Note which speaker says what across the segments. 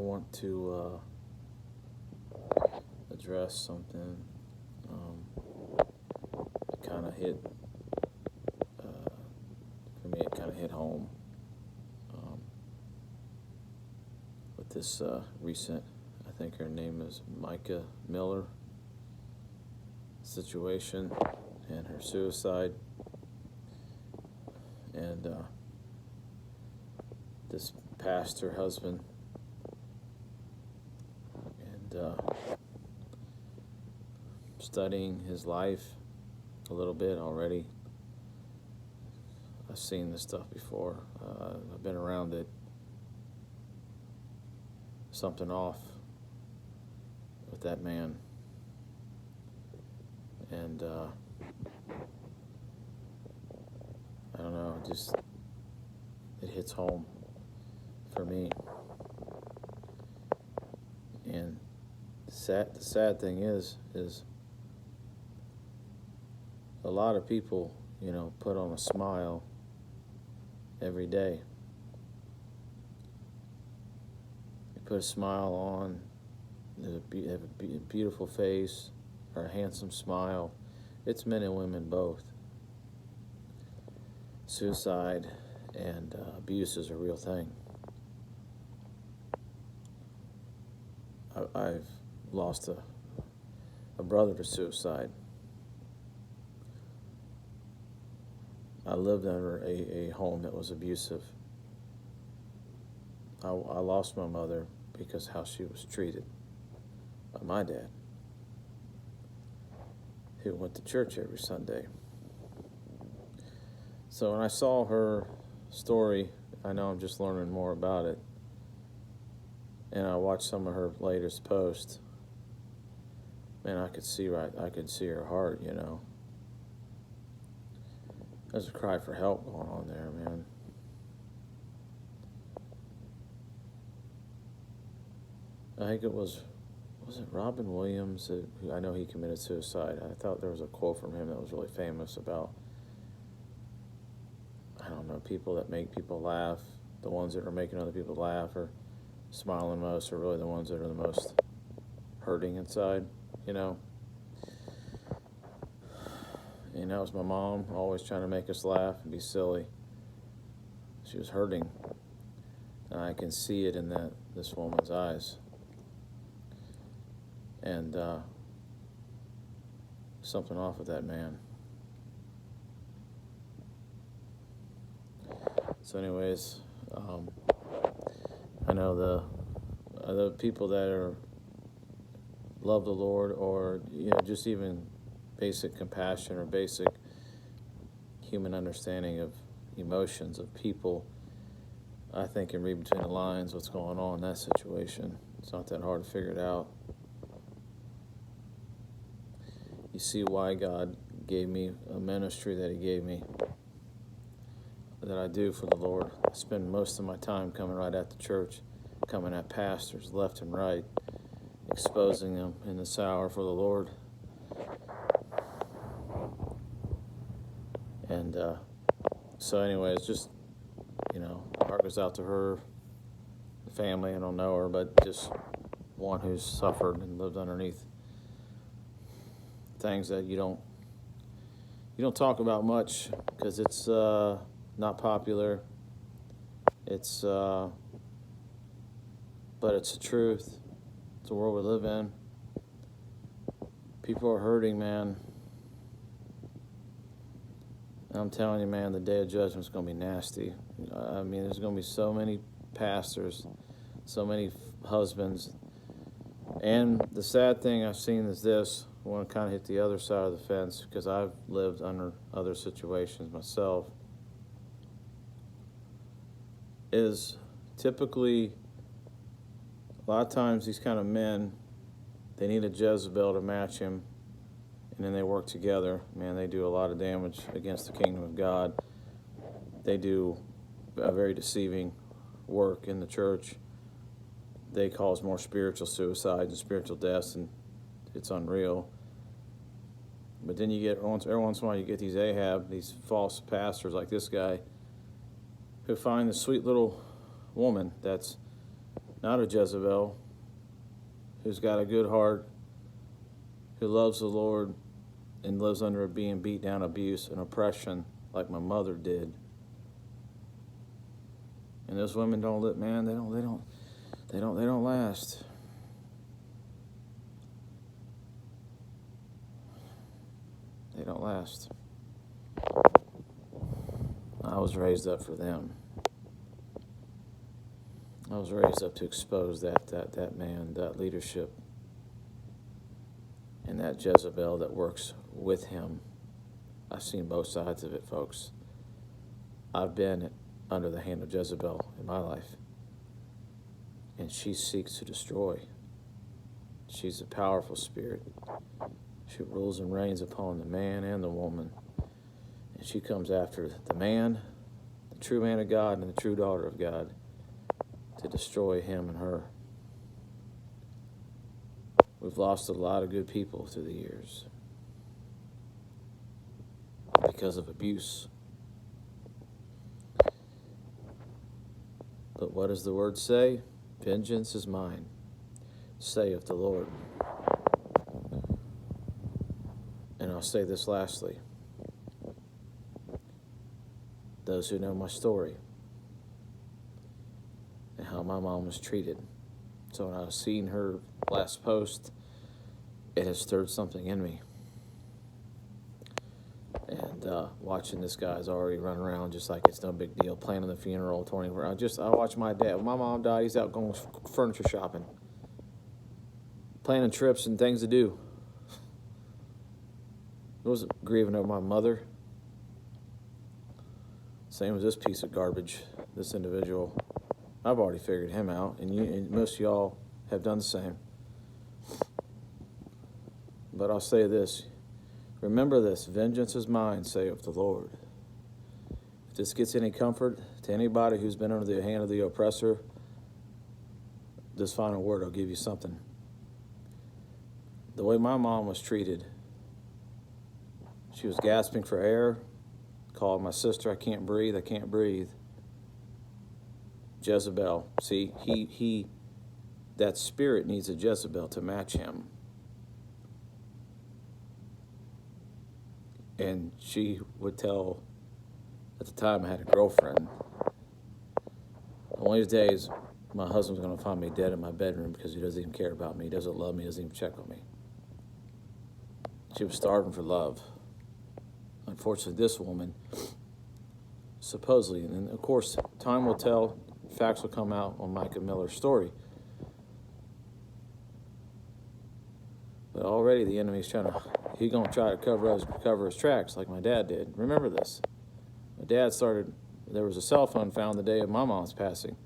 Speaker 1: want to address something. It kind of hit, for me, it kind of hit home with this recent, I think her name is Mica Miller, situation and her suicide. And this pastor husband, and studying his life a little bit already. I've seen this stuff before. I've been around it. Something off with that man. And I don't know, it hits home for me. And the sad thing is a lot of people, put on a smile every day. They put a smile on, they have a beautiful face or a handsome smile. It's men and women both. Suicide and abuse is a real thing. I've lost a brother to suicide. I lived under a home that was abusive. I lost my mother because how she was treated by my dad, who went to church every Sunday. So when I saw her story, I know I'm just learning more about it, and I watched some of her latest posts, man, I could see her heart, There's a cry for help going on there, man. I think was it Robin Williams? I know he committed suicide. I thought there was a quote from him that was really famous about, I don't know, people that make people laugh. The ones that are making other people laugh or smiling most are really the ones that are the most hurting inside, And that was my mom, always trying to make us laugh and be silly. She was hurting. And I can see it in this woman's eyes. And something off with that man. So anyways, I know the people that love the Lord, or just even basic compassion or basic human understanding of emotions of people, I think can read between the lines what's going on in that situation. It's not that hard to figure it out. You see why God gave me a ministry that He gave me, that I do for the Lord. I spend most of my time coming right at the church, coming at pastors left and right, exposing them in this hour for the Lord. And so anyways, just, heart goes out to her, the family. I don't know her, but just one who's suffered and lived underneath things that you don't talk about much because it's not popular. It's but it's the truth. It's the world we live in. People are hurting, man. I'm telling you, man, the day of judgment is going to be nasty. I mean, there's going to be so many pastors, so many husbands. And the sad thing I've seen is this. I want to kind of hit the other side of the fence because I've lived under other situations myself. Is typically, a lot of times these kind of men, they need a Jezebel to match him. And then they work together. Man, they do a lot of damage against the kingdom of God. They do a very deceiving work in the church. They cause more spiritual suicides and spiritual deaths, and it's unreal. But then you get, every once in a while, you get these Ahab, these false pastors like this guy, who find this sweet little woman that's not a Jezebel, who's got a good heart, who loves the Lord and lives under being beat down, abuse, and oppression like my mother did. And those women don't live, man, they don't last. They don't last. I was raised up for them. I was raised up to expose that man, that leadership, and that Jezebel that works with him. I've seen both sides of it, folks. I've been under the hand of Jezebel in my life, and she seeks to destroy. She's a powerful spirit. She rules and reigns upon the man and the woman, and she comes after the man, the true man of God, and the true daughter of God, to destroy him and her. We've lost a lot of good people through the years because of abuse. But what does the word say? Vengeance is mine, saith the Lord. And I'll say this lastly. Those who know my story and how my mom was treated. So when I was seeing her last post, it has stirred something in me. And watching this guy's already run around just like it's no big deal, planning the funeral, 24 hours. I watch my dad. When my mom died, he's out going furniture shopping, planning trips and things to do. I wasn't grieving over my mother. Same as this piece of garbage, this individual. I've already figured him out, and most of y'all have done the same. But I'll say this. Remember this, vengeance is mine, saith the Lord. If this gets any comfort to anybody who's been under the hand of the oppressor, this final word will give you something. The way my mom was treated, she was gasping for air, called my sister, I can't breathe. Jezebel, see, that spirit needs a Jezebel to match him. And she would tell, at the time I had a girlfriend, one of these days my husband's going to find me dead in my bedroom because he doesn't even care about me, he doesn't love me, he doesn't even check on me. She was starving for love. Unfortunately, this woman, supposedly, and of course, time will tell, facts will come out on Mica Miller's story. But already the enemy's he's going to try to cover his tracks like my dad did. Remember this. My dad there was a cell phone found the day of my mom's passing.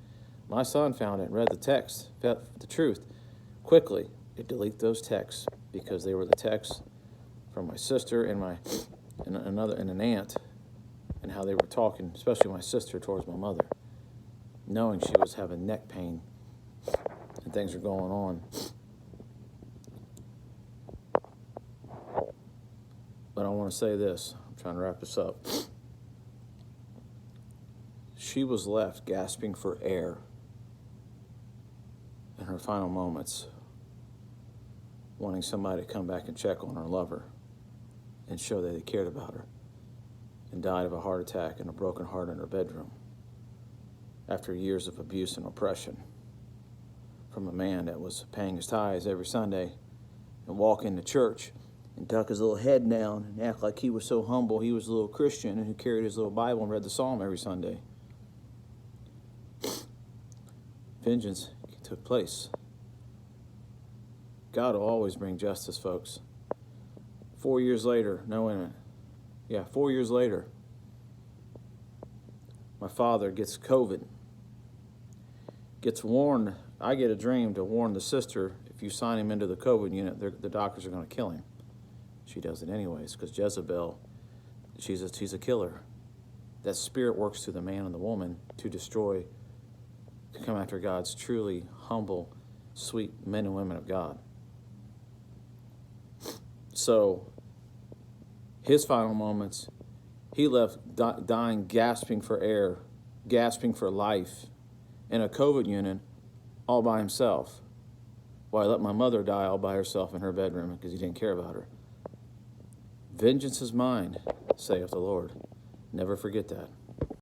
Speaker 1: My son found it and read the text, the truth. Quickly, it deleted those texts because they were the texts from my sister and an aunt, and how they were talking, especially my sister, towards my mother, knowing she was having neck pain and things were going on. But I want to say this. I'm trying to wrap this up. She was left gasping for air in her final moments, wanting somebody to come back and check on her, love her, and show that they cared about her, and died of a heart attack and a broken heart in her bedroom after years of abuse and oppression from a man that was paying his tithes every Sunday and walk into church and tuck his little head down and act like he was so humble he was a little Christian and who carried his little Bible and read the Psalm every Sunday. Vengeance took place. God will always bring justice, folks. 4 years later, 4 years later, my father gets COVID, gets warned. I get a dream to warn the sister, if you sign him into the COVID unit, the doctors are going to kill him. She does it anyways, because Jezebel, she's a killer. That spirit works through the man and the woman to destroy, to come after God's truly humble, sweet men and women of God. So, his final moments, he left dying, gasping for air, gasping for life in a COVID unit all by himself. Why, let my mother die all by herself in her bedroom because he didn't care about her. Vengeance is mine, saith the Lord. Never forget that.